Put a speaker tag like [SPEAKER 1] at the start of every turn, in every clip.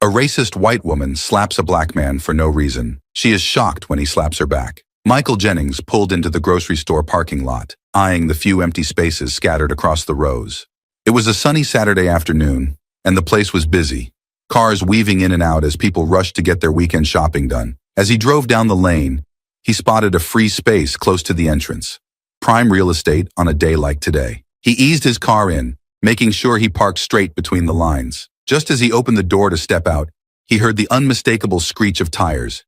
[SPEAKER 1] A racist white woman slaps a black man for no reason. She is shocked when he slaps her back. Michael Jennings pulled into the grocery store parking lot, eyeing the few empty spaces scattered across the rows. It was a sunny Saturday afternoon, and the place was busy, cars weaving in and out as people rushed to get their weekend shopping done. As he drove down the lane, he spotted a free space close to the entrance. Prime real estate on a day like today. He eased his car in, making sure he parked straight between the lines. Just as he opened the door to step out, he heard the unmistakable screech of tires.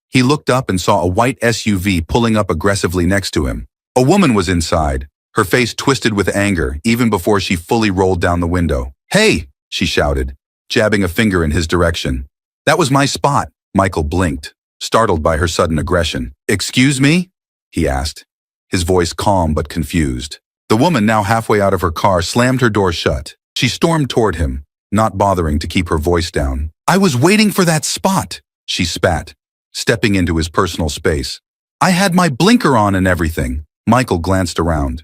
[SPEAKER 1] He looked up and saw a white SUV pulling up aggressively next to him. A woman was inside, her face twisted with anger even before she fully rolled down the window. "Hey!" she shouted, jabbing a finger in his direction. "That was my spot." Michael blinked, startled by her sudden aggression. "Excuse me?" he asked, his voice calm but confused. The woman, now halfway out of her car, slammed her door shut. She stormed toward him, not bothering to keep her voice down. "I was waiting for that spot," she spat, stepping into his personal space. "I had my blinker on and everything." Michael glanced around.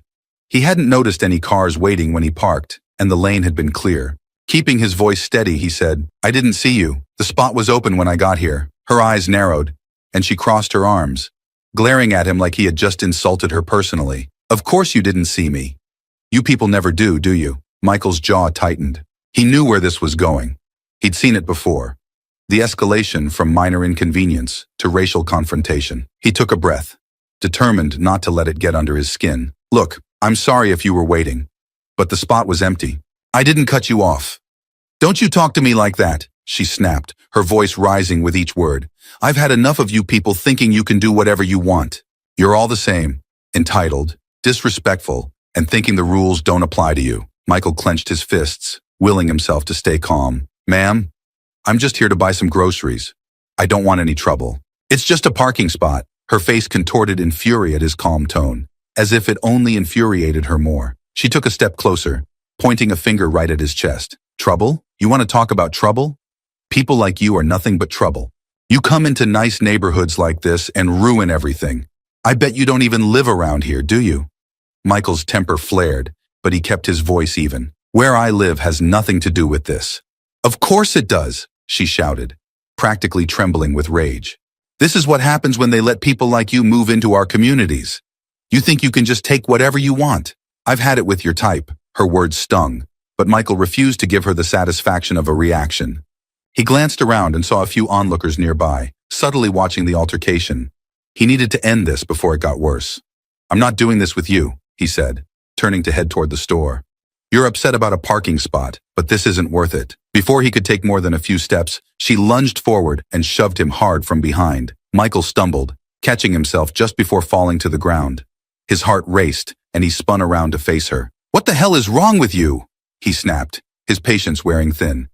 [SPEAKER 1] He hadn't noticed any cars waiting when he parked, and the lane had been clear. Keeping his voice steady, he said, "I didn't see you. The spot was open when I got here." Her eyes narrowed, and she crossed her arms, glaring at him like he had just insulted her personally. "Of course you didn't see me. You people never do you?" Michael's jaw tightened. He knew where this was going. He'd seen it before. The escalation from minor inconvenience to racial confrontation. He took a breath, determined not to let it get under his skin. "Look, I'm sorry if you were waiting, but the spot was empty. I didn't cut you off." "Don't you talk to me like that," she snapped, her voice rising with each word. "I've had enough of you people thinking you can do whatever you want. You're all the same, entitled, disrespectful, and thinking the rules don't apply to you." Michael clenched his fists, willing himself to stay calm. "Ma'am, I'm just here to buy some groceries. I don't want any trouble. It's just a parking spot." Her face contorted in fury at his calm tone, as if it only infuriated her more. She took a step closer, pointing a finger right at his chest. "Trouble? You want to talk about trouble? People like you are nothing but trouble. You come into nice neighborhoods like this and ruin everything. I bet you don't even live around here, do you?" Michael's temper flared, but he kept his voice even. "Where I live has nothing to do with this." "Of course it does," she shouted, practically trembling with rage. "This is what happens when they let people like you move into our communities. You think you can just take whatever you want. I've had it with your type." Her words stung, but Michael refused to give her the satisfaction of a reaction. He glanced around and saw a few onlookers nearby, subtly watching the altercation. He needed to end this before it got worse. "I'm not doing this with you," he said, turning to head toward the store. "You're upset about a parking spot, but this isn't worth it." Before he could take more than a few steps, she lunged forward and shoved him hard from behind. Michael stumbled, catching himself just before falling to the ground. His heart raced, and he spun around to face her. "What the hell is wrong with you?" he snapped, his patience wearing thin.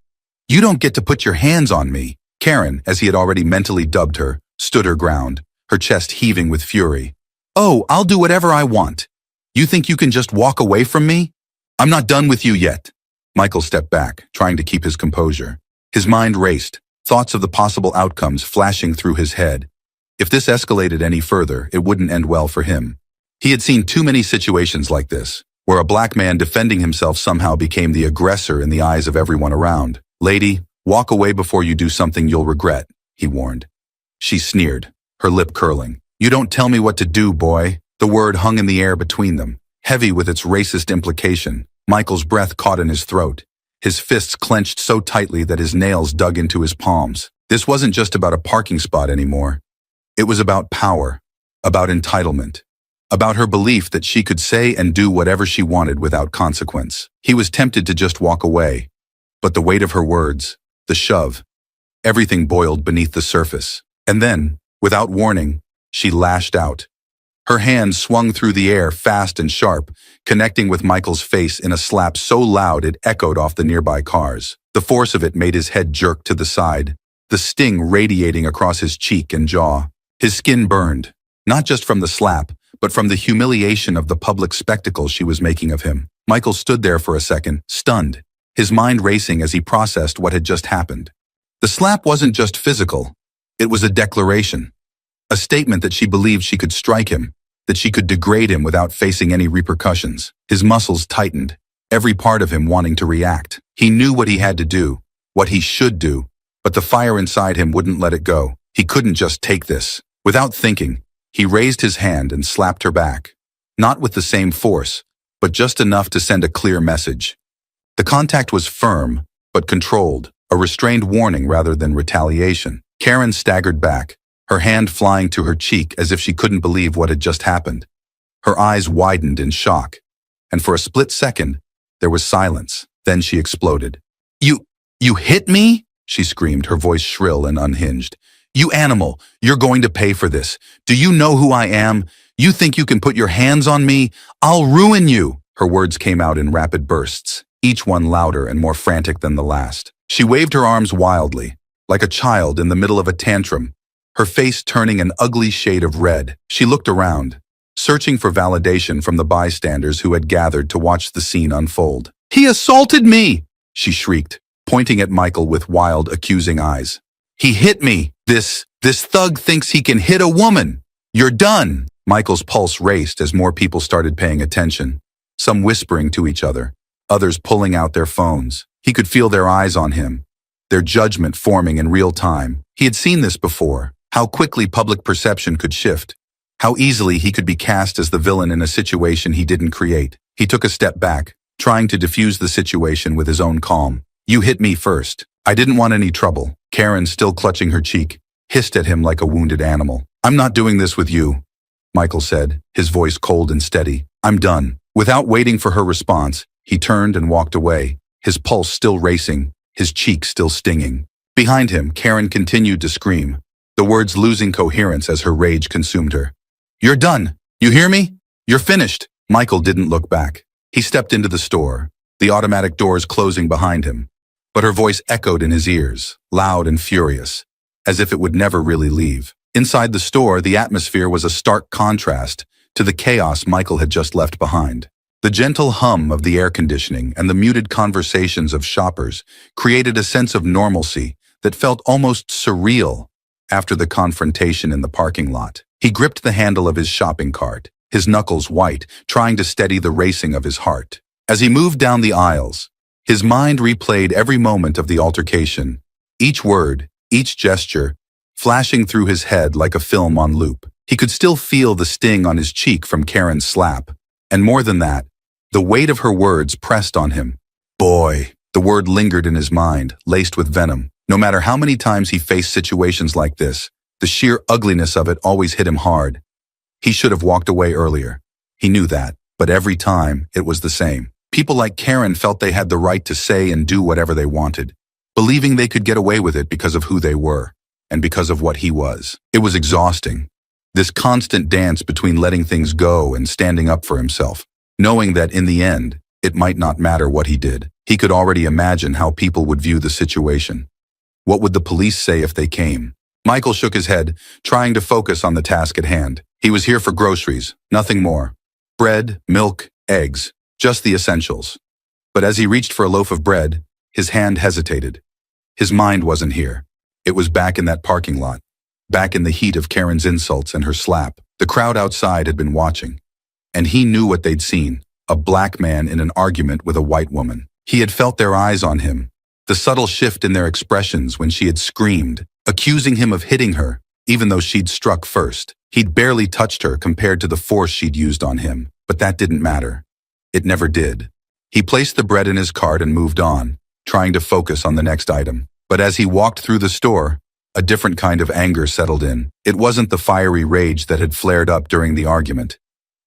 [SPEAKER 1] "You don't get to put your hands on me." Karen, as he had already mentally dubbed her, stood her ground, her chest heaving with fury. "Oh, I'll do whatever I want. You think you can just walk away from me? I'm not done with you yet." Michael stepped back, trying to keep his composure. His mind raced, thoughts of the possible outcomes flashing through his head. If this escalated any further, it wouldn't end well for him. He had seen too many situations like this, where a black man defending himself somehow became the aggressor in the eyes of everyone around. "Lady, walk away before you do something you'll regret," he warned. She sneered, her lip curling. "You don't tell me what to do, boy." The word hung in the air between them, heavy with its racist implication. Michael's breath caught in his throat. His fists clenched so tightly that his nails dug into his palms. This wasn't just about a parking spot anymore. It was about power, about entitlement, about her belief that she could say and do whatever she wanted without consequence. He was tempted to just walk away, but the weight of her words, the shove, everything boiled beneath the surface. And then, without warning, she lashed out. Her hand swung through the air fast and sharp, connecting with Michael's face in a slap so loud it echoed off the nearby cars. The force of it made his head jerk to the side, the sting radiating across his cheek and jaw. His skin burned, not just from the slap, but from the humiliation of the public spectacle she was making of him. Michael stood there for a second, stunned, his mind racing as he processed what had just happened. The slap wasn't just physical, it was a declaration. A statement that she believed she could strike him, that she could degrade him without facing any repercussions. His muscles tightened, every part of him wanting to react. He knew what he had to do, what he should do, But the fire inside him wouldn't let it go. He couldn't just take this. Without thinking, he raised his hand and slapped her back. Not with the same force, but just enough to send a clear message. The contact was firm, but controlled, a restrained warning rather than retaliation. Karen staggered back, her hand flying to her cheek as if she couldn't believe what had just happened. Her eyes widened in shock, and for a split second, there was silence. Then she exploded. You hit me?" she screamed, her voice shrill and unhinged. "You animal, you're going to pay for this. Do you know who I am? You think you can put your hands on me? I'll ruin you." Her words came out in rapid bursts, each one louder and more frantic than the last. She waved her arms wildly, like a child in the middle of a tantrum, her face turning an ugly shade of red. She looked around, searching for validation from the bystanders who had gathered to watch the scene unfold. "He assaulted me!" she shrieked, pointing at Michael with wild, accusing eyes. "He hit me! This thug thinks he can hit a woman! You're done!" Michael's pulse raced as more people started paying attention, some whispering to each other, others pulling out their phones. He could feel their eyes on him, their judgment forming in real time. He had seen this before, how quickly public perception could shift, how easily he could be cast as the villain in a situation he didn't create. He took a step back, trying to diffuse the situation with his own calm. "You hit me first. I didn't want any trouble." Karen, still clutching her cheek, hissed at him like a wounded animal. "I'm not doing this with you," Michael said, his voice cold and steady. "I'm done." Without waiting for her response, he turned and walked away, his pulse still racing, his cheek still stinging. Behind him, Karen continued to scream, the words losing coherence as her rage consumed her. "You're done! You hear me? You're finished!" Michael didn't look back. He stepped into the store, the automatic doors closing behind him. But her voice echoed in his ears, loud and furious, as if it would never really leave. Inside the store, the atmosphere was a stark contrast to the chaos Michael had just left behind. The gentle hum of the air conditioning and the muted conversations of shoppers created a sense of normalcy that felt almost surreal after the confrontation in the parking lot. He gripped the handle of his shopping cart, his knuckles white, trying to steady the racing of his heart. As he moved down the aisles, his mind replayed every moment of the altercation, each word, each gesture, flashing through his head like a film on loop. He could still feel the sting on his cheek from Karen's slap, and more than that, the weight of her words pressed on him. Boy, the word lingered in his mind, laced with venom. No matter how many times he faced situations like this, the sheer ugliness of it always hit him hard. He should have walked away earlier. He knew that, but every time, it was the same. People like Karen felt they had the right to say and do whatever they wanted, believing they could get away with it because of who they were, and because of what he was. It was exhausting. This constant dance between letting things go and standing up for himself, knowing that in the end, it might not matter what he did. He could already imagine how people would view the situation. What would the police say if they came? Michael shook his head, trying to focus on the task at hand. He was here for groceries, nothing more. Bread, milk, eggs, just the essentials. But as he reached for a loaf of bread, his hand hesitated. His mind wasn't here. It was back in that parking lot, back in the heat of Karen's insults and her slap. The crowd outside had been watching, and he knew what they'd seen, a black man in an argument with a white woman. He had felt their eyes on him, the subtle shift in their expressions when she had screamed, accusing him of hitting her, even though she'd struck first. He'd barely touched her compared to the force she'd used on him, but that didn't matter. It never did. He placed the bread in his cart and moved on, trying to focus on the next item. But as he walked through the store, a different kind of anger settled in. It wasn't the fiery rage that had flared up during the argument.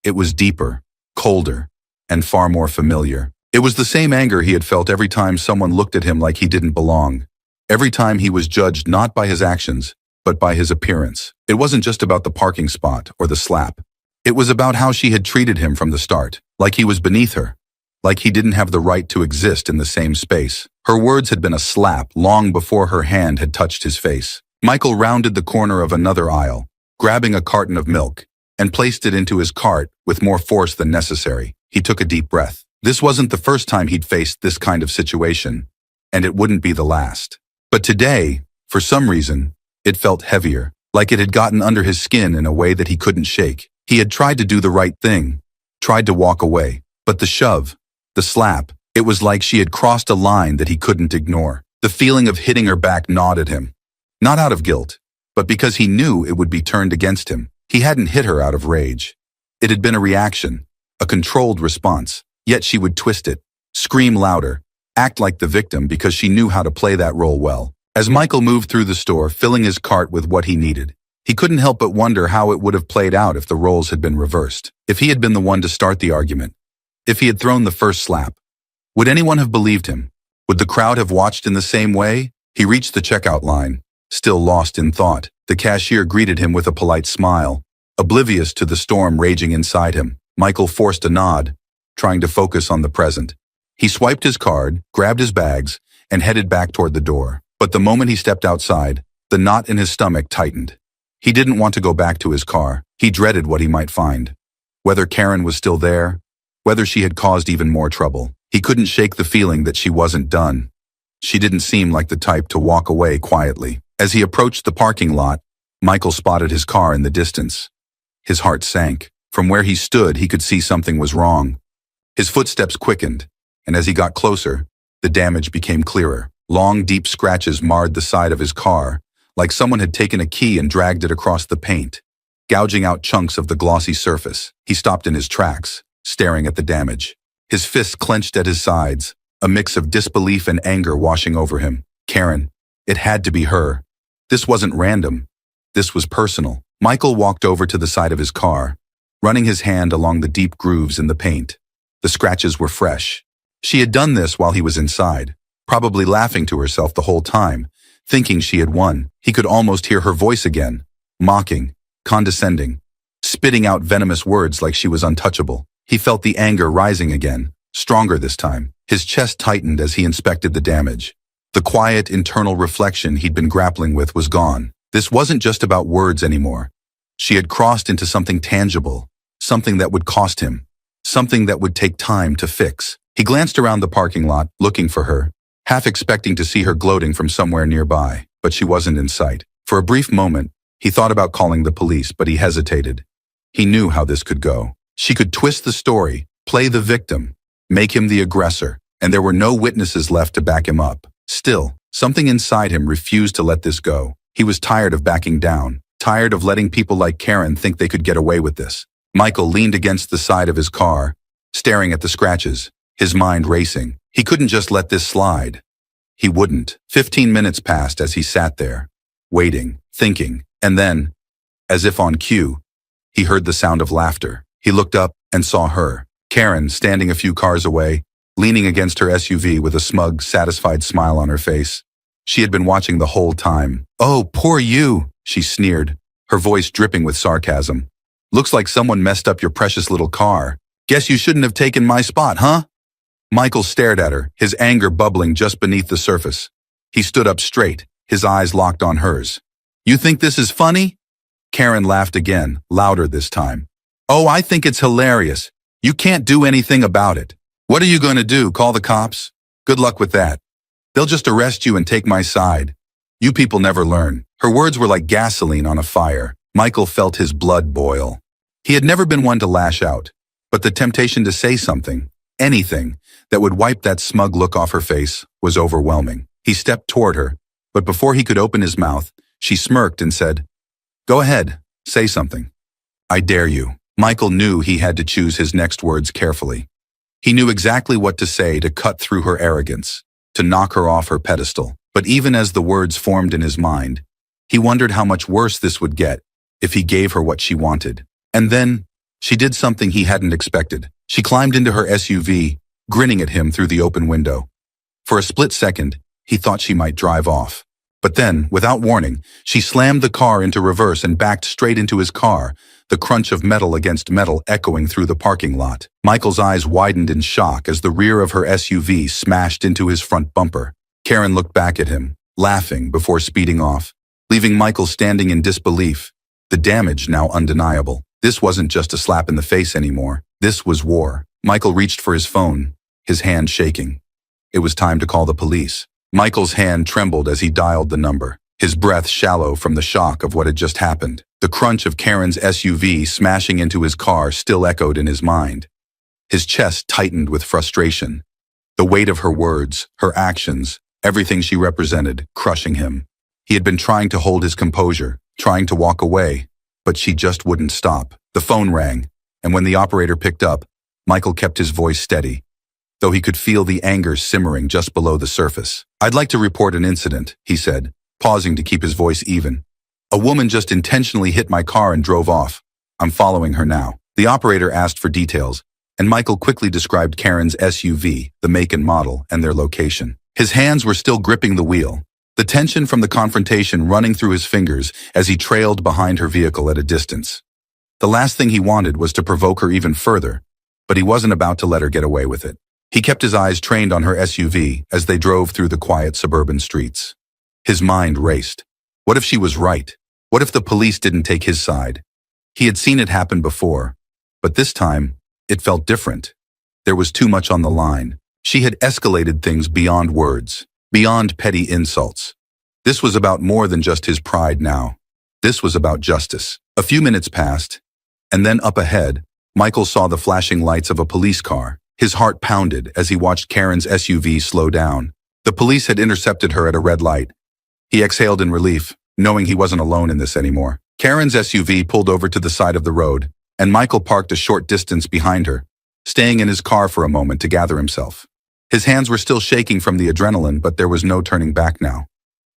[SPEAKER 1] It was deeper, colder, and far more familiar. It was the same anger he had felt every time someone looked at him like he didn't belong. Every time he was judged not by his actions, but by his appearance. It wasn't just about the parking spot or the slap. It was about how she had treated him from the start, like he was beneath her, like he didn't have the right to exist in the same space. Her words had been a slap long before her hand had touched his face. Michael rounded the corner of another aisle, grabbing a carton of milk, and placed it into his cart with more force than necessary. He took a deep breath. This wasn't the first time he'd faced this kind of situation, and it wouldn't be the last. But today, for some reason, it felt heavier, like it had gotten under his skin in a way that he couldn't shake. He had tried to do the right thing, tried to walk away, but the shove, the slap, it was like she had crossed a line that he couldn't ignore. The feeling of hitting her back gnawed at him. Not out of guilt, but because he knew it would be turned against him. He hadn't hit her out of rage. It had been a reaction, a controlled response, yet she would twist it, scream louder, act like the victim because she knew how to play that role well. As Michael moved through the store, filling his cart with what he needed, he couldn't help but wonder how it would have played out if the roles had been reversed. If he had been the one to start the argument, if he had thrown the first slap, would anyone have believed him? Would the crowd have watched in the same way? He reached the checkout line, still lost in thought. The cashier greeted him with a polite smile, oblivious to the storm raging inside him. Michael forced a nod, trying to focus on the present. He swiped his card, grabbed his bags, and headed back toward the door. But the moment he stepped outside, the knot in his stomach tightened. He didn't want to go back to his car. He dreaded what he might find. Whether Karen was still there, whether she had caused even more trouble. He couldn't shake the feeling that she wasn't done. She didn't seem like the type to walk away quietly. As he approached the parking lot, Michael spotted his car in the distance. His heart sank. From where he stood, he could see something was wrong. His footsteps quickened, and as he got closer, the damage became clearer. Long, deep scratches marred the side of his car, like someone had taken a key and dragged it across the paint, gouging out chunks of the glossy surface. He stopped in his tracks, staring at the damage. His fists clenched at his sides, a mix of disbelief and anger washing over him. Karen. It had to be her. This wasn't random. This was personal. Michael walked over to the side of his car, running his hand along the deep grooves in the paint. The scratches were fresh. She had done this while he was inside, probably laughing to herself the whole time, thinking she had won. He could almost hear her voice again, mocking, condescending, spitting out venomous words like she was untouchable. He felt the anger rising again, stronger this time. His chest tightened as he inspected the damage. The quiet internal reflection he'd been grappling with was gone. This wasn't just about words anymore. She had crossed into something tangible, something that would cost him, something that would take time to fix. He glanced around the parking lot, looking for her, half expecting to see her gloating from somewhere nearby, but she wasn't in sight. For a brief moment, he thought about calling the police, but he hesitated. He knew how this could go. She could twist the story, play the victim, make him the aggressor, and there were no witnesses left to back him up. Still, something inside him refused to let this go. He was tired of backing down, tired of letting people like Karen think they could get away with this. Michael leaned against the side of his car, staring at the scratches, his mind racing. He couldn't just let this slide. He wouldn't. 15 minutes passed as he sat there, waiting, thinking, and then, as if on cue, he heard the sound of laughter. He looked up and saw her, Karen, standing a few cars away, leaning against her SUV with a smug, satisfied smile on her face. She had been watching the whole time. "Oh, poor you," she sneered, her voice dripping with sarcasm. "Looks like someone messed up your precious little car. Guess you shouldn't have taken my spot, huh?" Michael stared at her, his anger bubbling just beneath the surface. He stood up straight, his eyes locked on hers. "You think this is funny?" Karen laughed again, louder this time. "Oh, I think it's hilarious. You can't do anything about it. What are you going to do, call the cops? Good luck with that. They'll just arrest you and take my side. You people never learn." Her words were like gasoline on a fire. Michael felt his blood boil. He had never been one to lash out, but the temptation to say something, anything, that would wipe that smug look off her face was overwhelming. He stepped toward her, but before he could open his mouth, she smirked and said, "Go ahead, say something." "I dare you." Michael knew he had to choose his next words carefully. He knew exactly what to say to cut through her arrogance, to knock her off her pedestal. But even as the words formed in his mind, he wondered how much worse this would get if he gave her what she wanted. And then, she did something he hadn't expected. She climbed into her SUV, grinning at him through the open window. For a split second, he thought she might drive off. But then, without warning, she slammed the car into reverse and backed straight into his car, the crunch of metal against metal echoing through the parking lot. Michael's eyes widened in shock as the rear of her SUV smashed into his front bumper. Karen looked back at him, laughing before speeding off, leaving Michael standing in disbelief, the damage now undeniable. This wasn't just a slap in the face anymore. This was war. Michael reached for his phone, his hand shaking. It was time to call the police. Michael's hand trembled as he dialed the number, his breath shallow from the shock of what had just happened. The crunch of Karen's SUV smashing into his car still echoed in his mind. His chest tightened with frustration. The weight of her words, her actions, everything she represented, crushing him. He had been trying to hold his composure, trying to walk away, but she just wouldn't stop. The phone rang, and when the operator picked up, Michael kept his voice steady, though he could feel the anger simmering just below the surface. "I'd like to report an incident," he said, pausing to keep his voice even. "A woman just intentionally hit my car and drove off. I'm following her now." The operator asked for details, and Michael quickly described Karen's SUV, the make and model, and their location. His hands were still gripping the wheel, the tension from the confrontation running through his fingers as he trailed behind her vehicle at a distance. The last thing he wanted was to provoke her even further, but he wasn't about to let her get away with it. He kept his eyes trained on her SUV as they drove through the quiet suburban streets. His mind raced. What if she was right? What if the police didn't take his side? He had seen it happen before, but this time, it felt different. There was too much on the line. She had escalated things beyond words, beyond petty insults. This was about more than just his pride now. This was about justice. A few minutes passed, and then up ahead, Michael saw the flashing lights of a police car. His heart pounded as he watched Karen's SUV slow down. The police had intercepted her at a red light. He exhaled in relief, knowing he wasn't alone in this anymore. Karen's SUV pulled over to the side of the road, and Michael parked a short distance behind her, staying in his car for a moment to gather himself. His hands were still shaking from the adrenaline, but there was no turning back now.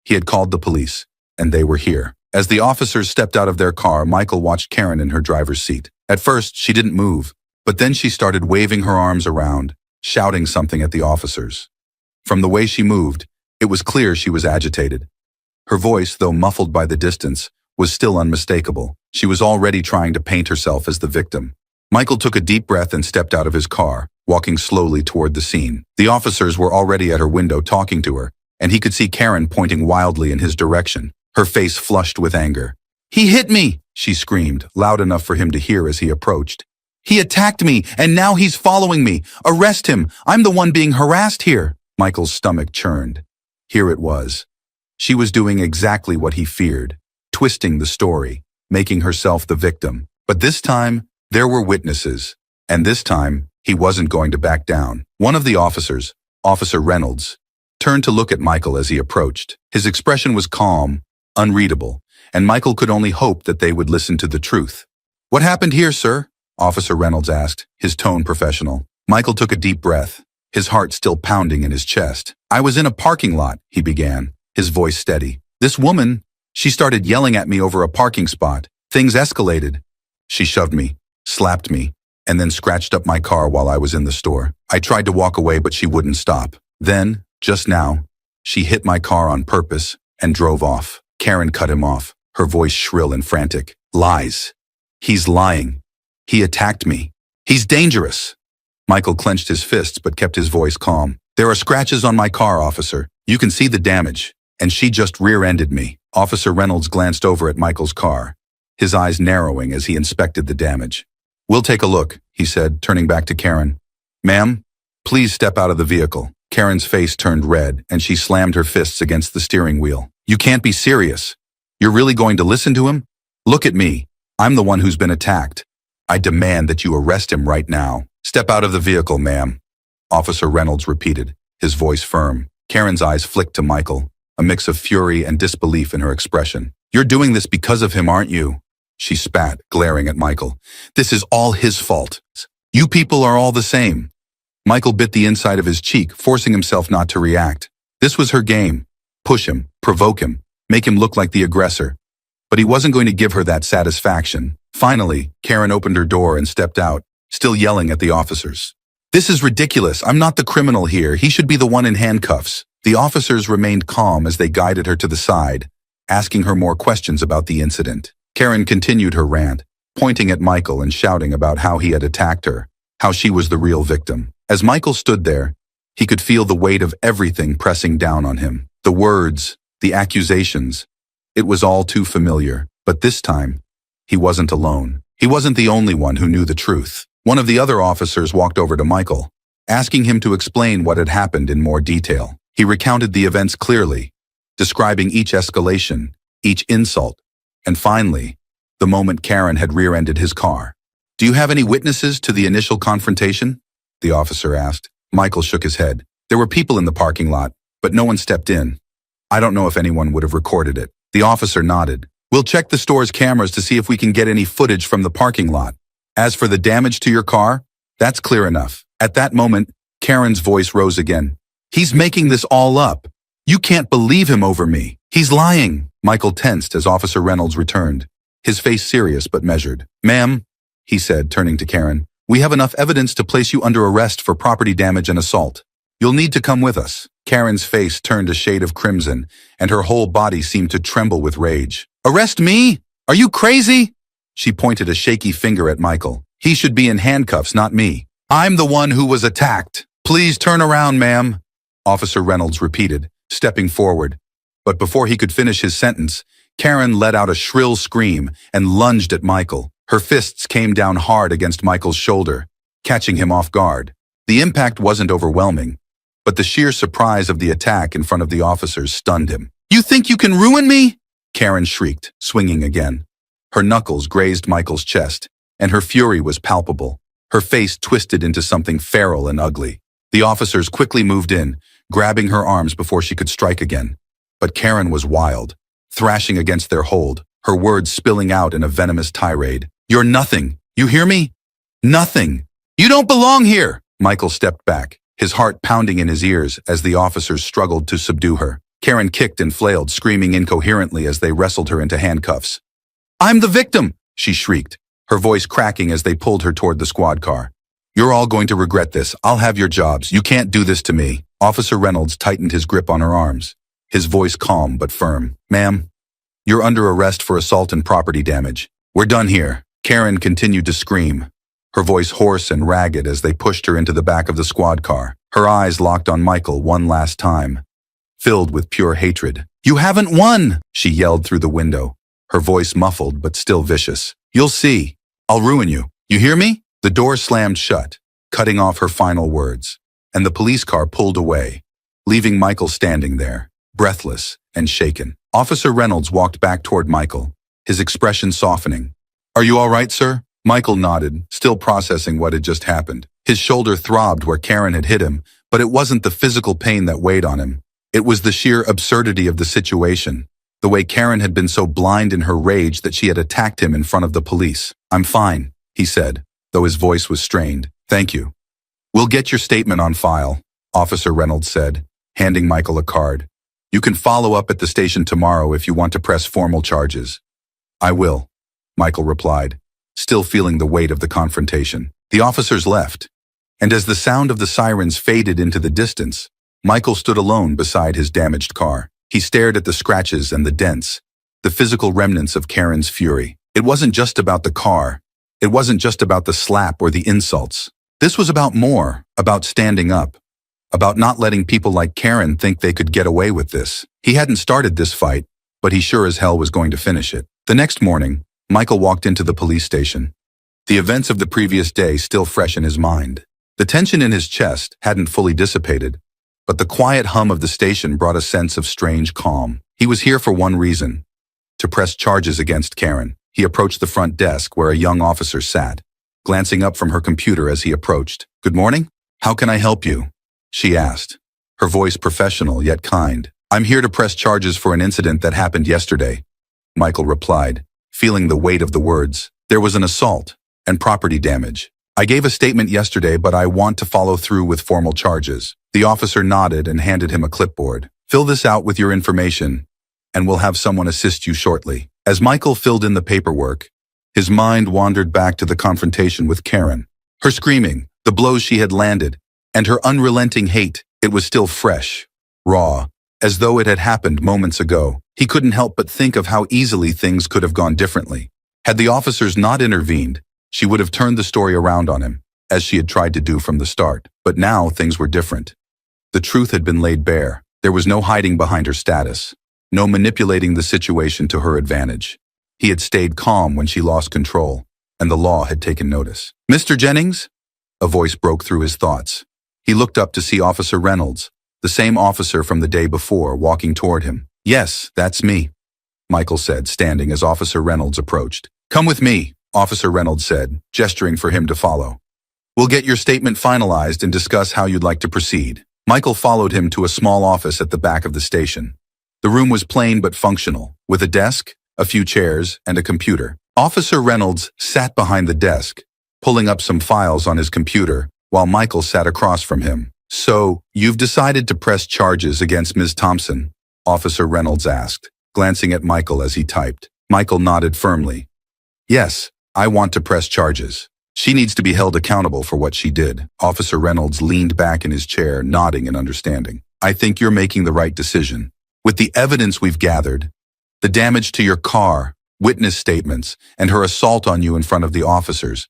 [SPEAKER 1] He had called the police, and they were here. As the officers stepped out of their car, Michael watched Karen in her driver's seat. At first, she didn't move, but then she started waving her arms around, shouting something at the officers. From the way she moved, it was clear she was agitated. Her voice, though muffled by the distance, was still unmistakable. She was already trying to paint herself as the victim. Michael took a deep breath and stepped out of his car, walking slowly toward the scene. The officers were already at her window talking to her, and he could see Karen pointing wildly in his direction, her face flushed with anger. "He hit me!" she screamed, loud enough for him to hear as he approached. "He attacked me, and now he's following me. Arrest him! I'm the one being harassed here!" Michael's stomach churned. Here it was. She was doing exactly what he feared, twisting the story, making herself the victim. But this time, there were witnesses, and this time, he wasn't going to back down. One of the officers, Officer Reynolds, turned to look at Michael as he approached. His expression was calm, unreadable, and Michael could only hope that they would listen to the truth. "What happened here, sir?" Officer Reynolds asked, his tone professional. Michael took a deep breath, his heart still pounding in his chest. "I was in a parking lot," he began, his voice steady. "This woman, she started yelling at me over a parking spot. Things escalated. She shoved me, slapped me, and then scratched up my car while I was in the store. I tried to walk away, but she wouldn't stop. Then, just now, she hit my car on purpose and drove off." Karen cut him off, her voice shrill and frantic. "Lies. He's lying. He attacked me. He's dangerous." Michael clenched his fists but kept his voice calm. "There are scratches on my car, officer. You can see the damage. And she just rear-ended me." Officer Reynolds glanced over at Michael's car, his eyes narrowing as he inspected the damage. "We'll take a look," he said, turning back to Karen. "Ma'am, please step out of the vehicle." Karen's face turned red, and she slammed her fists against the steering wheel. "You can't be serious. You're really going to listen to him? Look at me. I'm the one who's been attacked. I demand that you arrest him right now." "Step out of the vehicle, ma'am," Officer Reynolds repeated, his voice firm. Karen's eyes flicked to Michael, a mix of fury and disbelief in her expression. "You're doing this because of him, aren't you?" she spat, glaring at Michael. "This is all his fault. You people are all the same." Michael bit the inside of his cheek, forcing himself not to react. This was her game. Push him, provoke him, make him look like the aggressor. But he wasn't going to give her that satisfaction. Finally, Karen opened her door and stepped out, still yelling at the officers. "This is ridiculous. I'm not the criminal here. He should be the one in handcuffs." The officers remained calm as they guided her to the side, asking her more questions about the incident. Karen continued her rant, pointing at Michael and shouting about how he had attacked her, how she was the real victim. As Michael stood there, he could feel the weight of everything pressing down on him. The words, the accusations. It was all too familiar, but this time, he wasn't alone. He wasn't the only one who knew the truth. One of the other officers walked over to Michael, asking him to explain what had happened in more detail. He recounted the events clearly, describing each escalation, each insult, and finally, the moment Karen had rear-ended his car. "Do you have any witnesses to the initial confrontation?" the officer asked. Michael shook his head. "There were people in the parking lot, but no one stepped in. I don't know if anyone would have recorded it. The officer nodded. We'll check the store's cameras to see if we can get any footage from the parking lot. As for the damage to your car, that's clear enough. At that moment, Karen's voice rose again. He's making this all up. You can't believe him over me. He's lying. Michael tensed as Officer Reynolds returned, his face serious but measured. Ma'am, he said, turning to Karen, we have enough evidence to place you under arrest for property damage and assault. You'll need to come with us. Karen's face turned a shade of crimson, and her whole body seemed to tremble with rage. Arrest me? Are you crazy? She pointed a shaky finger at Michael. He should be in handcuffs, not me. I'm the one who was attacked. Please turn around, ma'am, Officer Reynolds repeated, stepping forward. But before he could finish his sentence, Karen let out a shrill scream and lunged at Michael. Her fists came down hard against Michael's shoulder, catching him off guard. The impact wasn't overwhelming, but the sheer surprise of the attack in front of the officers stunned him. You think you can ruin me? Karen shrieked, swinging again. Her knuckles grazed Michael's chest, and her fury was palpable. Her face twisted into something feral and ugly. The officers quickly moved in, grabbing her arms before she could strike again. But Karen was wild, thrashing against their hold, her words spilling out in a venomous tirade. You're nothing. You hear me? Nothing. You don't belong here. Michael stepped back, his heart pounding in his ears as the officers struggled to subdue her. Karen kicked and flailed, screaming incoherently as they wrestled her into handcuffs. I'm the victim, she shrieked, her voice cracking as they pulled her toward the squad car. You're all going to regret this. I'll have your jobs. You can't do this to me. Officer Reynolds tightened his grip on her arms, his voice calm but firm. Ma'am, you're under arrest for assault and property damage. We're done here. Karen continued to scream, her voice hoarse and ragged as they pushed her into the back of the squad car. Her eyes locked on Michael one last time, filled with pure hatred. You haven't won, she yelled through the window, her voice muffled but still vicious. You'll see. I'll ruin you. You hear me? The door slammed shut, cutting off her final words, and the police car pulled away, leaving Michael standing there, breathless and shaken. Officer Reynolds walked back toward Michael, his expression softening. Are you all right, sir? Michael nodded, still processing what had just happened. His shoulder throbbed where Karen had hit him, but it wasn't the physical pain that weighed on him. It was the sheer absurdity of the situation, the way Karen had been so blind in her rage that she had attacked him in front of the police. I'm fine, he said, though his voice was strained. Thank you. We'll get your statement on file, Officer Reynolds said, handing Michael a card. You can follow up at the station tomorrow if you want to press formal charges. I will, Michael replied, still feeling the weight of the confrontation. The officers left, and as the sound of the sirens faded into the distance, Michael stood alone beside his damaged car. He stared at the scratches and the dents, the physical remnants of Karen's fury. It wasn't just about the car. It wasn't just about the slap or the insults. This was about more, about standing up, about not letting people like Karen think they could get away with this. He hadn't started this fight, but he sure as hell was going to finish it. The next morning, Michael walked into the police station, the events of the previous day still fresh in his mind. The tension in his chest hadn't fully dissipated, but the quiet hum of the station brought a sense of strange calm. He was here for one reason, to press charges against Karen. He approached the front desk where a young officer sat, glancing up from her computer as he approached. Good morning. How can I help you? She asked, her voice professional yet kind. I'm here to press charges for an incident that happened yesterday, Michael replied, feeling the weight of the words. There was an assault and property damage. I gave a statement yesterday, but I want to follow through with formal charges. The officer nodded and handed him a clipboard. Fill this out with your information, and we'll have someone assist you shortly. As Michael filled in the paperwork, his mind wandered back to the confrontation with Karen. Her screaming, the blows she had landed, and her unrelenting hate. It was still fresh, raw, as though it had happened moments ago. He couldn't help but think of how easily things could have gone differently. Had the officers not intervened, she would have turned the story around on him, as she had tried to do from the start. But now things were different. The truth had been laid bare. There was no hiding behind her status, no manipulating the situation to her advantage. He had stayed calm when she lost control, and the law had taken notice. Mr. Jennings? A voice broke through his thoughts. He looked up to see Officer Reynolds, the same officer from the day before, walking toward him. Yes, that's me, Michael said, standing as Officer Reynolds approached. Come with me, Officer Reynolds said, gesturing for him to follow. We'll get your statement finalized and discuss how you'd like to proceed. Michael followed him to a small office at the back of the station. The room was plain but functional, with a desk, a few chairs, and a computer. Officer Reynolds sat behind the desk, pulling up some files on his computer, while Michael sat across from him. "So, you've decided to press charges against Ms. Thompson?" Officer Reynolds asked, glancing at Michael as he typed. Michael nodded firmly. "Yes, I want to press charges. She needs to be held accountable for what she did." Officer Reynolds leaned back in his chair, nodding in understanding. "I think you're making the right decision. With the evidence we've gathered, the damage to your car, witness statements, and her assault on you in front of the officers,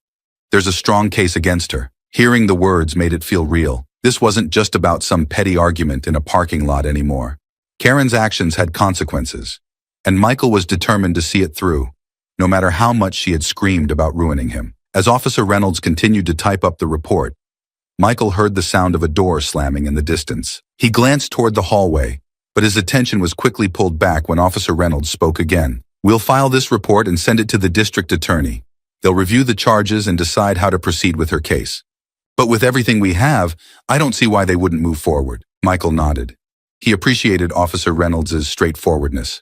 [SPEAKER 1] there's a strong case against her." Hearing the words made it feel real. This wasn't just about some petty argument in a parking lot anymore. Karen's actions had consequences, and Michael was determined to see it through, no matter how much she had screamed about ruining him. As Officer Reynolds continued to type up the report, Michael heard the sound of a door slamming in the distance. He glanced toward the hallway, but his attention was quickly pulled back when Officer Reynolds spoke again. "We'll file this report and send it to the district attorney. They'll review the charges and decide how to proceed with her case. But with everything we have, I don't see why they wouldn't move forward." Michael nodded. He appreciated Officer Reynolds' straightforwardness.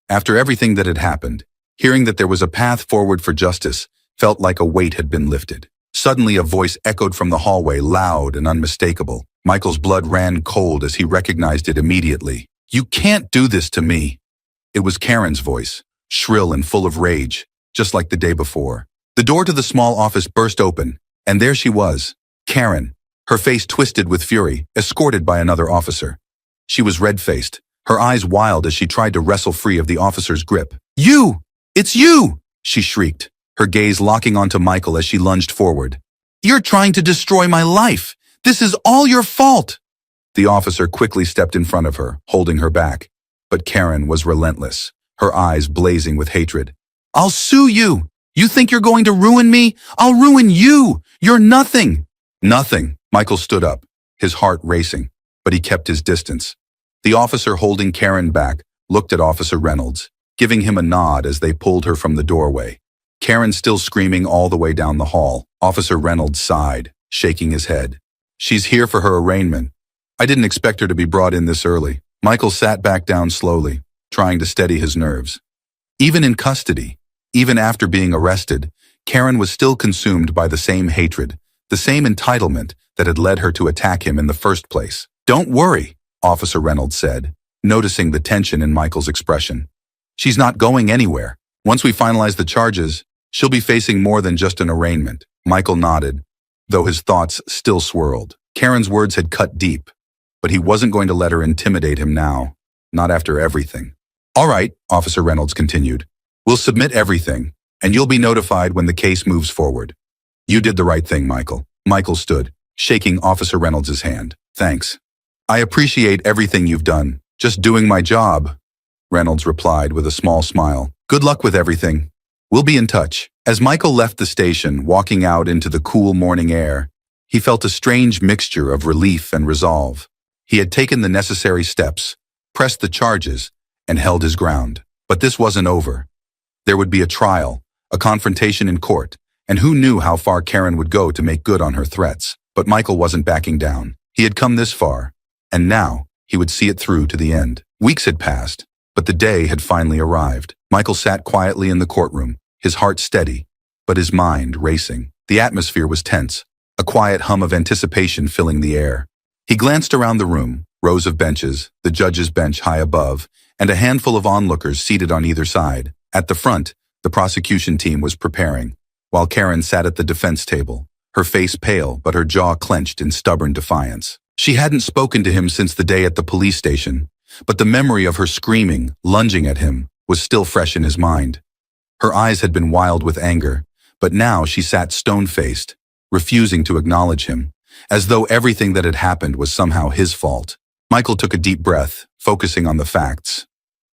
[SPEAKER 1] After everything that had happened, hearing that there was a path forward for justice felt like a weight had been lifted. Suddenly a voice echoed from the hallway, loud and unmistakable. Michael's blood ran cold as he recognized it immediately. "You can't do this to me." It was Karen's voice, shrill and full of rage, just like the day before. The door to the small office burst open, and there she was, Karen, her face twisted with fury, escorted by another officer. She was red-faced, her eyes wild as she tried to wrestle free of the officer's grip. "You! It's you!" she shrieked, her gaze locking onto Michael as she lunged forward. "You're trying to destroy my life! This is all your fault!" The officer quickly stepped in front of her, holding her back. But Karen was relentless, her eyes blazing with hatred. "I'll sue you! You think you're going to ruin me? I'll ruin you! You're nothing!" "Nothing." Michael stood up, his heart racing, but he kept his distance. The officer holding Karen back looked at Officer Reynolds, giving him a nod as they pulled her from the doorway. Karen still screaming all the way down the hall. Officer Reynolds sighed, shaking his head. "She's here for her arraignment. I didn't expect her to be brought in this early." Michael sat back down slowly, trying to steady his nerves. Even in custody, even after being arrested, Karen was still consumed by the same hatred, the same entitlement that had led her to attack him in the first place. "Don't worry," Officer Reynolds said, noticing the tension in Michael's expression. "She's not going anywhere. Once we finalize the charges, she'll be facing more than just an arraignment." Michael nodded, though his thoughts still swirled. Karen's words had cut deep, but he wasn't going to let her intimidate him now, not after everything. "All right," Officer Reynolds continued. "We'll submit everything, and you'll be notified when the case moves forward." "You did the right thing, Michael." Michael stood, shaking Officer Reynolds' hand. "Thanks. I appreciate everything you've done. Just doing my job," Reynolds replied with a small smile. "Good luck with everything. We'll be in touch." As Michael left the station, walking out into the cool morning air, he felt a strange mixture of relief and resolve. He had taken the necessary steps, pressed the charges, and held his ground. But this wasn't over. There would be a trial, a confrontation in court, and who knew how far Karen would go to make good on her threats. But Michael wasn't backing down. He had come this far, and now he would see it through to the end. Weeks had passed, but the day had finally arrived. Michael sat quietly in the courtroom, his heart steady, but his mind racing. The atmosphere was tense, a quiet hum of anticipation filling the air. He glanced around the room, rows of benches, the judge's bench high above, and a handful of onlookers seated on either side. At the front, the prosecution team was preparing, while Karen sat at the defense table, her face pale but her jaw clenched in stubborn defiance. She hadn't spoken to him since the day at the police station, but the memory of her screaming, lunging at him, was still fresh in his mind. Her eyes had been wild with anger, but now she sat stone-faced, refusing to acknowledge him, as though everything that had happened was somehow his fault. Michael took a deep breath, focusing on the facts.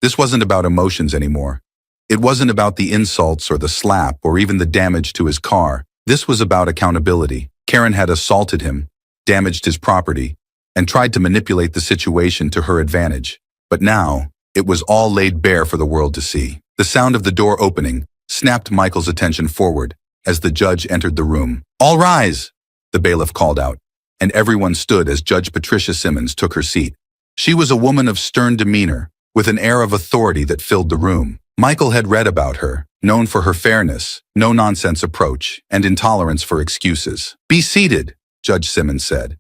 [SPEAKER 1] This wasn't about emotions anymore. It wasn't about the insults or the slap or even the damage to his car. This was about accountability. Karen had assaulted him, damaged his property, and tried to manipulate the situation to her advantage. But now, it was all laid bare for the world to see. The sound of the door opening snapped Michael's attention forward as the judge entered the room. "All rise," the bailiff called out. and everyone stood as Judge Patricia Simmons took her seat. She was a woman of stern demeanor, with an air of authority that filled the room. Michael had read about her, known for her fairness, no-nonsense approach, and intolerance for excuses. "Be seated," Judge Simmons said,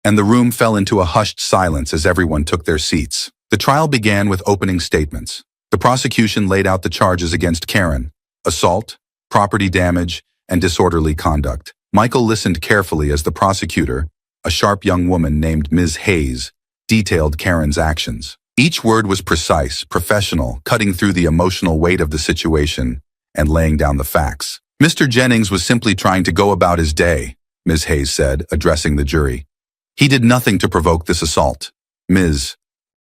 [SPEAKER 1] and the room fell into a hushed silence as everyone took their seats. The trial began with opening statements. The prosecution laid out the charges against Karen: assault, property damage, and disorderly conduct. Michael listened carefully as the prosecutor, a sharp young woman named Ms. Hayes, detailed Karen's actions. Each word was precise, professional, cutting through the emotional weight of the situation and laying down the facts. "Mr. Jennings was simply trying to go about his day," Ms. Hayes said, addressing the jury. "He did nothing to provoke this assault." Ms.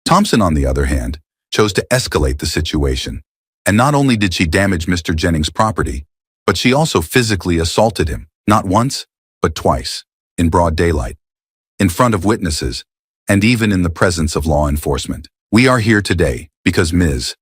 [SPEAKER 1] Thompson, on the other hand, chose to escalate the situation. And not only did she damage Mr. Jennings' property, but she also physically assaulted him, not once, but twice, in broad daylight, in front of witnesses, and even in the presence of law enforcement. "We are here today because Ms.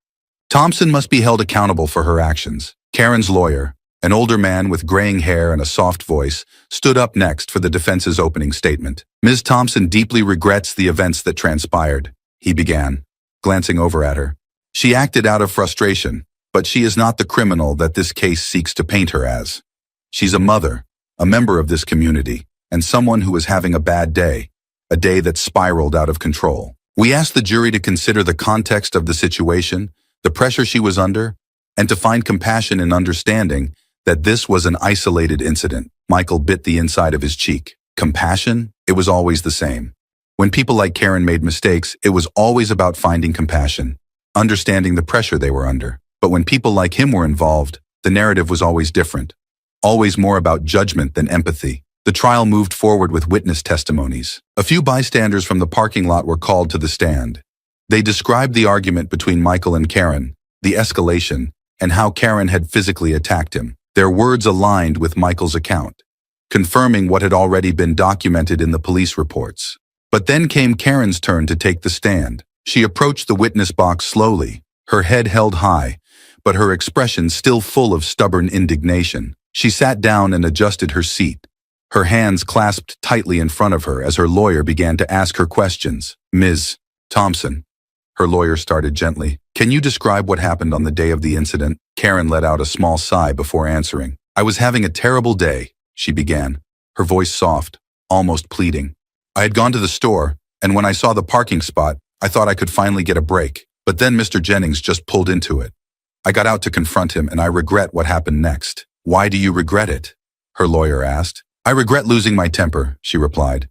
[SPEAKER 1] Thompson must be held accountable for her actions." Karen's lawyer, an older man with graying hair and a soft voice, stood up next for the defense's opening statement. "Ms. Thompson deeply regrets the events that transpired," he began, glancing over at her. "She acted out of frustration, but she is not the criminal that this case seeks to paint her as. She's a mother, a member of this community, and someone who is having a bad day, a day that spiraled out of control. We asked the jury to consider the context of the situation, the pressure she was under, and to find compassion and understanding that this was an isolated incident." Michael bit the inside of his cheek. Compassion? It was always the same. When people like Karen made mistakes, it was always about finding compassion, understanding the pressure they were under. But when people like him were involved, the narrative was always different, always more about judgment than empathy. The trial moved forward with witness testimonies. A few bystanders from the parking lot were called to the stand. They described the argument between Michael and Karen, the escalation, and how Karen had physically attacked him. Their words aligned with Michael's account, confirming what had already been documented in the police reports. But then came Karen's turn to take the stand. She approached the witness box slowly, her head held high, but her expression still full of stubborn indignation. She sat down and adjusted her seat, her hands clasped tightly in front of her as her lawyer began to ask her questions. "Ms. Thompson," her lawyer started gently, "can you describe what happened on the day of the incident?" Karen let out a small sigh before answering. "I was having a terrible day," she began, her voice soft, almost pleading. "I had gone to the store, and when I saw the parking spot, I thought I could finally get a break. But then Mr. Jennings just pulled into it. I got out to confront him, and I regret what happened next." "Why do you regret it?" her lawyer asked. "I regret losing my temper," she replied,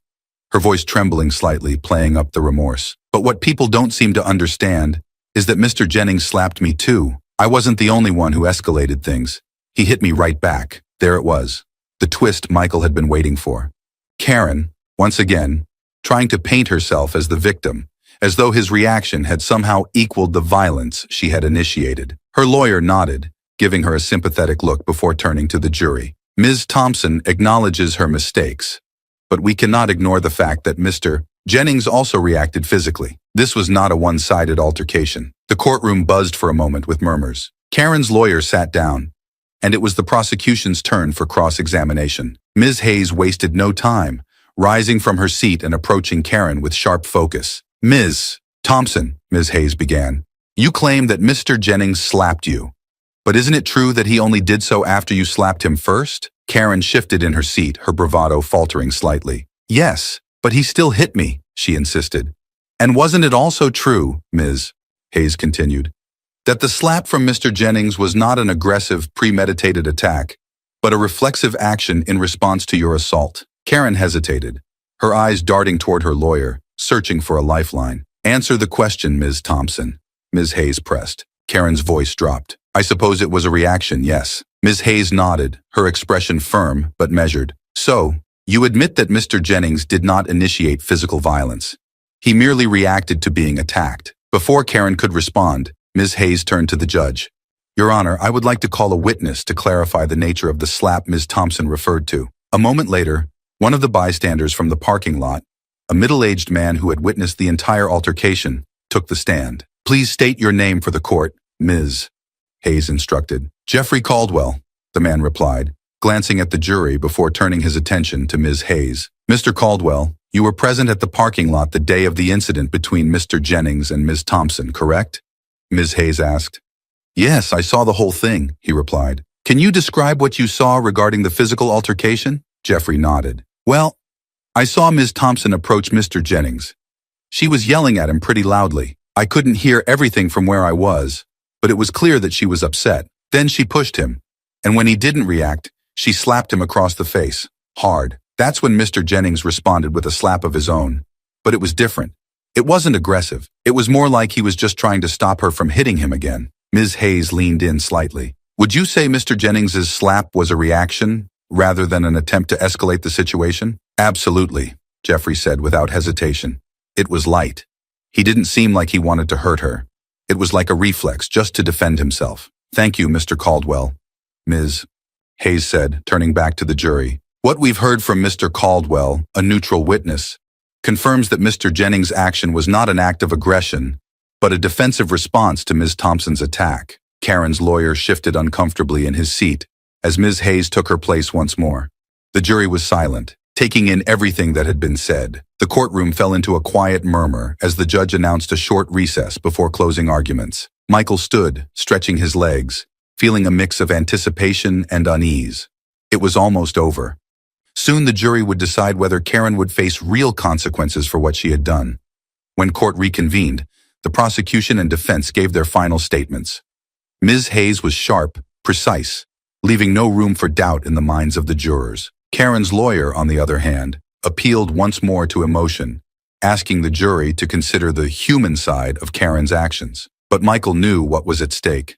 [SPEAKER 1] her voice trembling slightly, playing up the remorse. "But what people don't seem to understand is that Mr. Jennings slapped me too. I wasn't the only one who escalated things. He hit me right back." There it was, the twist Michael had been waiting for. Karen, once again, trying to paint herself as the victim, as though his reaction had somehow equaled the violence she had initiated. Her lawyer nodded, giving her a sympathetic look before turning to the jury. "Ms. Thompson acknowledges her mistakes, but we cannot ignore the fact that Mr. Jennings also reacted physically. This was not a one-sided altercation." The courtroom buzzed for a moment with murmurs. Karen's lawyer sat down, and it was the prosecution's turn for cross-examination. Ms. Hayes wasted no time, rising from her seat and approaching Karen with sharp focus. "Ms. Thompson," Ms. Hayes began, "you claim that Mr. Jennings slapped you. But isn't it true that he only did so after you slapped him first?" Karen shifted in her seat, her bravado faltering slightly. "Yes, but he still hit me," she insisted. "And wasn't it also true," Ms. Hayes continued, "that the slap from Mr. Jennings was not an aggressive, premeditated attack, but a reflexive action in response to your assault?" Karen hesitated, her eyes darting toward her lawyer, searching for a lifeline. "Answer the question, Ms. Thompson," Ms. Hayes pressed. Karen's voice dropped. "I suppose it was a reaction, yes." Ms. Hayes nodded, her expression firm but measured. "So, you admit that Mr. Jennings did not initiate physical violence. He merely reacted to being attacked." Before Karen could respond, Ms. Hayes turned to the judge. "Your Honor, I would like to call a witness to clarify the nature of the slap Ms. Thompson referred to." A moment later, one of the bystanders from the parking lot, a middle-aged man who had witnessed the entire altercation, took the stand. "Please state your name for the court," Ms. Hayes instructed. "Jeffrey Caldwell," the man replied, glancing at the jury before turning his attention to Ms. Hayes. Mr. Caldwell, you were present at the parking lot the day of the incident between Mr. Jennings and Ms. Thompson, correct? Ms. Hayes asked. Yes, I saw the whole thing, he replied. Can you describe what you saw regarding the physical altercation? Jeffrey nodded. Well, I saw Ms. Thompson approach Mr. Jennings. She was yelling at him pretty loudly. I couldn't hear everything from where I was, but it was clear that she was upset. Then she pushed him, and when he didn't react, she slapped him across the face, hard. That's when Mr. Jennings responded with a slap of his own. But it was different. It wasn't aggressive. It was more like he was just trying to stop her from hitting him again. Ms. Hayes leaned in slightly. Would you say Mr. Jennings's slap was a reaction, rather than an attempt to escalate the situation? Absolutely, Jeffrey said without hesitation. It was light. He didn't seem like he wanted to hurt her. It was like a reflex, just to defend himself. Thank you, Mr. Caldwell, Ms. Hayes said, turning back to the jury. What we've heard from Mr. Caldwell, a neutral witness, confirms that Mr. Jennings' action was not an act of aggression, but a defensive response to Ms. Thompson's attack. Karen's lawyer shifted uncomfortably in his seat as Ms. Hayes took her place once more. The jury was silent, taking in everything that had been said. The courtroom fell into a quiet murmur as the judge announced a short recess before closing arguments. Michael stood, stretching his legs, feeling a mix of anticipation and unease. It was almost over. Soon the jury would decide whether Karen would face real consequences for what she had done. When court reconvened, the prosecution and defense gave their final statements. Ms. Hayes was sharp, precise, leaving no room for doubt in the minds of the jurors. Karen's lawyer, on the other hand, appealed once more to emotion, asking the jury to consider the human side of Karen's actions. But Michael knew what was at stake.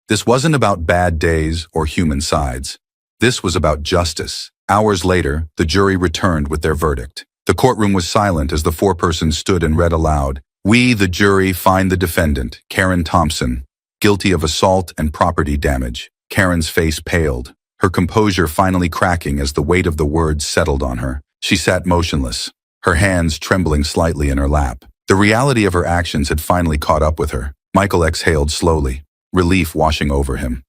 [SPEAKER 1] This wasn't about bad days or human sides. This was about justice. Hours later, the jury returned with their verdict. The courtroom was silent as the foreperson stood and read aloud. We, the jury, find the defendant, Karen Thompson, guilty of assault and property damage. Karen's face paled, her composure finally cracking as the weight of the words settled on her. She sat motionless, her hands trembling slightly in her lap. The reality of her actions had finally caught up with her. Michael exhaled slowly, relief washing over him.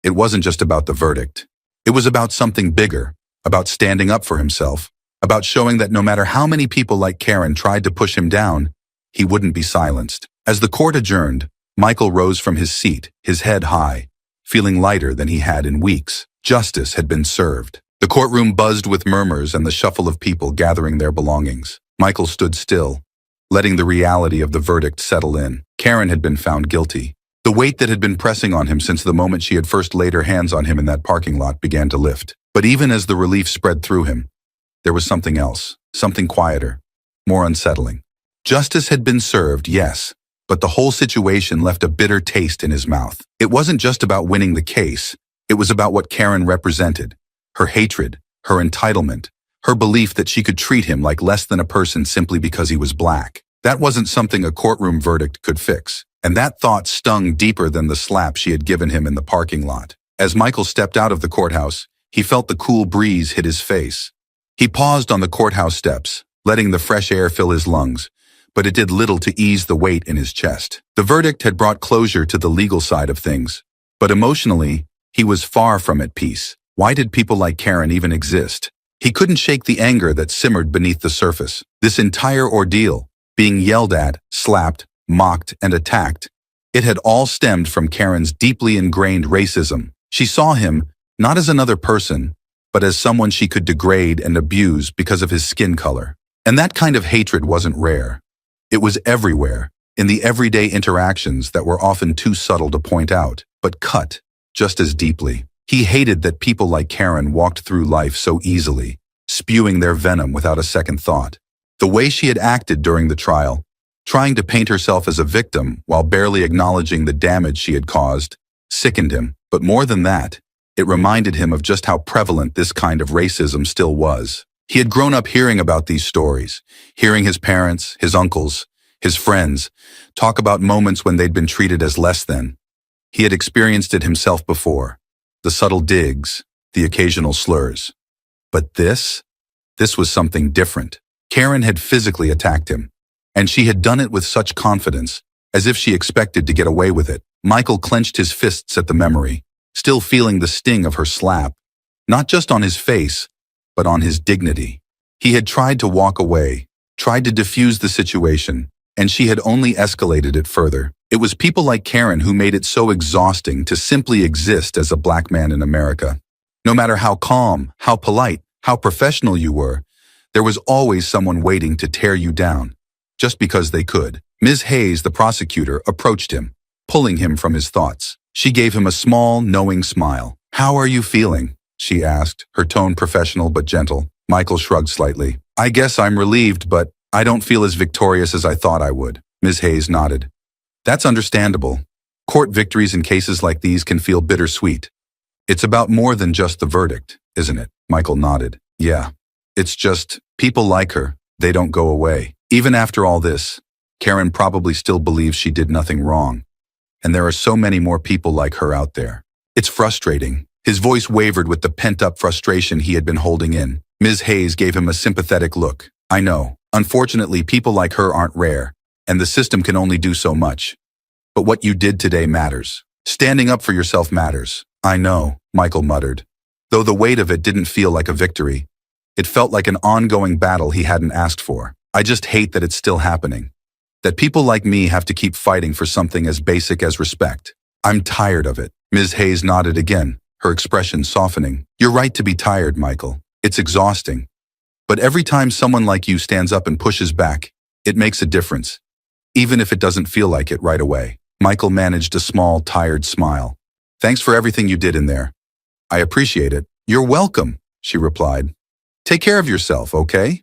[SPEAKER 1] It wasn't just about the verdict. It was about something bigger, about standing up for himself, about showing that no matter how many people like Karen tried to push him down, he wouldn't be silenced. As the court adjourned, Michael rose from his seat, his head high, feeling lighter than he had in weeks. Justice had been served. The courtroom buzzed with murmurs and the shuffle of people gathering their belongings. Michael stood still, letting the reality of the verdict settle in. Karen had been found guilty. The weight that had been pressing on him since the moment she had first laid her hands on him in that parking lot began to lift. But even as the relief spread through him, there was something else, something quieter, more unsettling. Justice had been served, yes, but the whole situation left a bitter taste in his mouth. It wasn't just about winning the case. It was about what Karen represented, her hatred, her entitlement, her belief that she could treat him like less than a person simply because he was black. That wasn't something a courtroom verdict could fix, and that thought stung deeper than the slap she had given him in the parking lot. As Michael stepped out of the courthouse, he felt the cool breeze hit his face. He paused on the courthouse steps, letting the fresh air fill his lungs, but it did little to ease the weight in his chest. The verdict had brought closure to the legal side of things, but emotionally, he was far from at peace. Why did people like Karen even exist? He couldn't shake the anger that simmered beneath the surface. This entire ordeal, being yelled at, slapped, mocked, and attacked, it had all stemmed from Karen's deeply ingrained racism. She saw him not as another person, but as someone she could degrade and abuse because of his skin color. And that kind of hatred wasn't rare. It was everywhere, in the everyday interactions that were often too subtle to point out, but cut just as deeply. He hated that people like Karen walked through life so easily, spewing their venom without a second thought. The way she had acted during the trial, trying to paint herself as a victim while barely acknowledging the damage she had caused, sickened him. But more than that, it reminded him of just how prevalent this kind of racism still was. He had grown up hearing about these stories, hearing his parents, his uncles, his friends talk about moments when they'd been treated as less than. He had experienced it himself before, the subtle digs, the occasional slurs. But this was something different. Karen had physically attacked him, and she had done it with such confidence, as if she expected to get away with it. Michael clenched his fists at the memory, still feeling the sting of her slap, not just on his face, but on his dignity. He had tried to walk away, tried to diffuse the situation, and she had only escalated it further. It was people like Karen who made it so exhausting to simply exist as a black man in America. No matter how calm, how polite, how professional you were, there was always someone waiting to tear you down, just because they could. Ms. Hayes, the prosecutor, approached him, pulling him from his thoughts. She gave him a small, knowing smile. "How are you feeling?" she asked, her tone professional but gentle. Michael shrugged slightly. "I guess I'm relieved, but I don't feel as victorious as I thought I would." Ms. Hayes nodded. "That's understandable. Court victories in cases like these can feel bittersweet. It's about more than just the verdict, isn't it?" Michael nodded. "Yeah. It's just, people like her, they don't go away. Even after all this, Karen probably still believes she did nothing wrong. And there are so many more people like her out there. It's frustrating." His voice wavered with the pent-up frustration he had been holding in. Ms. Hayes gave him a sympathetic look. "I know. Unfortunately, people like her aren't rare, and the system can only do so much. But what you did today matters. Standing up for yourself matters." "I know," Michael muttered. Though the weight of it didn't feel like a victory, it felt like an ongoing battle he hadn't asked for. "I just hate that it's still happening. That people like me have to keep fighting for something as basic as respect. I'm tired of it." Ms. Hayes nodded again, her expression softening. "You're right to be tired, Michael. It's exhausting. But every time someone like you stands up and pushes back, it makes a difference, even if it doesn't feel like it right away." Michael managed a small, tired smile. "Thanks for everything you did in there. I appreciate it." "You're welcome," she replied. "Take care of yourself, okay?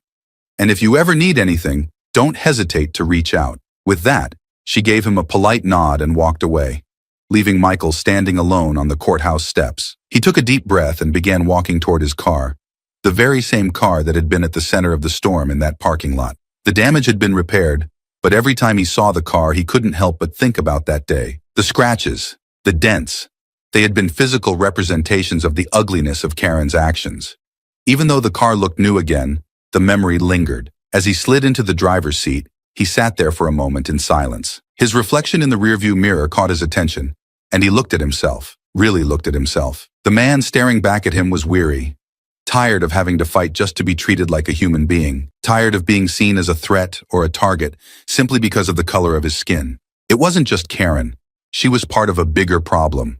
[SPEAKER 1] And if you ever need anything, don't hesitate to reach out." With that, she gave him a polite nod and walked away, leaving Michael standing alone on the courthouse steps. He took a deep breath and began walking toward his car, the very same car that had been at the center of the storm in that parking lot. The damage had been repaired, but every time he saw the car, he couldn't help but think about that day. The scratches, the dents, they had been physical representations of the ugliness of Karen's actions. Even though the car looked new again, the memory lingered. As he slid into the driver's seat, he sat there for a moment in silence. His reflection in the rearview mirror caught his attention, and he looked at himself, really looked at himself. The man staring back at him was weary, tired of having to fight just to be treated like a human being, tired of being seen as a threat or a target simply because of the color of his skin. It wasn't just Karen. She was part of a bigger problem.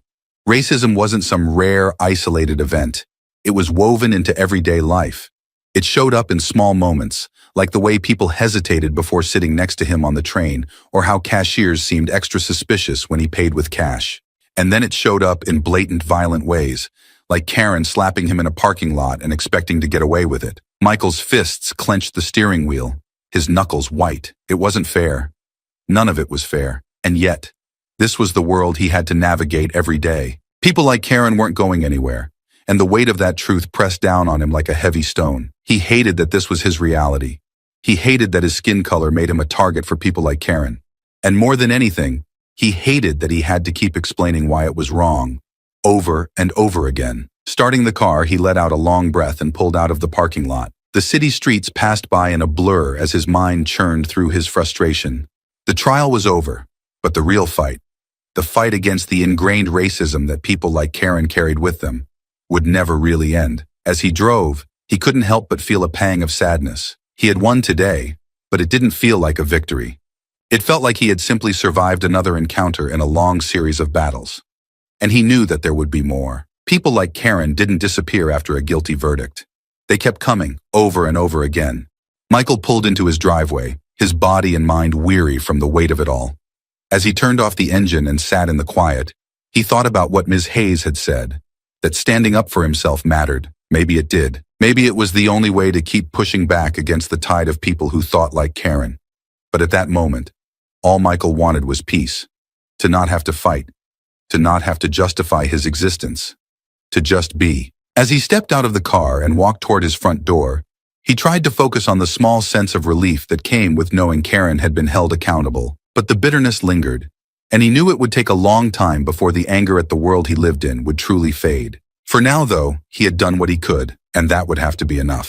[SPEAKER 1] Racism wasn't some rare, isolated event. It was woven into everyday life. It showed up in small moments, like the way people hesitated before sitting next to him on the train, or how cashiers seemed extra suspicious when he paid with cash. And then it showed up in blatant, violent ways, like Karen slapping him in a parking lot and expecting to get away with it. Michael's fists clenched the steering wheel, his knuckles white. It wasn't fair. None of it was fair. And yet, this was the world he had to navigate every day. People like Karen weren't going anywhere, and the weight of that truth pressed down on him like a heavy stone. He hated that this was his reality. He hated that his skin color made him a target for people like Karen. And more than anything, he hated that he had to keep explaining why it was wrong, over and over again. Starting the car, he let out a long breath and pulled out of the parking lot. The city streets passed by in a blur as his mind churned through his frustration. The trial was over, but the real fight, the fight against the ingrained racism that people like Karen carried with them, would never really end. As he drove, he couldn't help but feel a pang of sadness. He had won today, but it didn't feel like a victory. It felt like he had simply survived another encounter in a long series of battles. And he knew that there would be more. People like Karen didn't disappear after a guilty verdict. They kept coming, over and over again. Michael pulled into his driveway, his body and mind weary from the weight of it all. As he turned off the engine and sat in the quiet, he thought about what Ms. Hayes had said, that standing up for himself mattered. Maybe it did. Maybe it was the only way to keep pushing back against the tide of people who thought like Karen. But at that moment, all Michael wanted was peace. To not have to fight. To not have to justify his existence. To just be. As he stepped out of the car and walked toward his front door, he tried to focus on the small sense of relief that came with knowing Karen had been held accountable. But the bitterness lingered, and he knew it would take a long time before the anger at the world he lived in would truly fade. For now, though, he had done what he could, and that would have to be enough.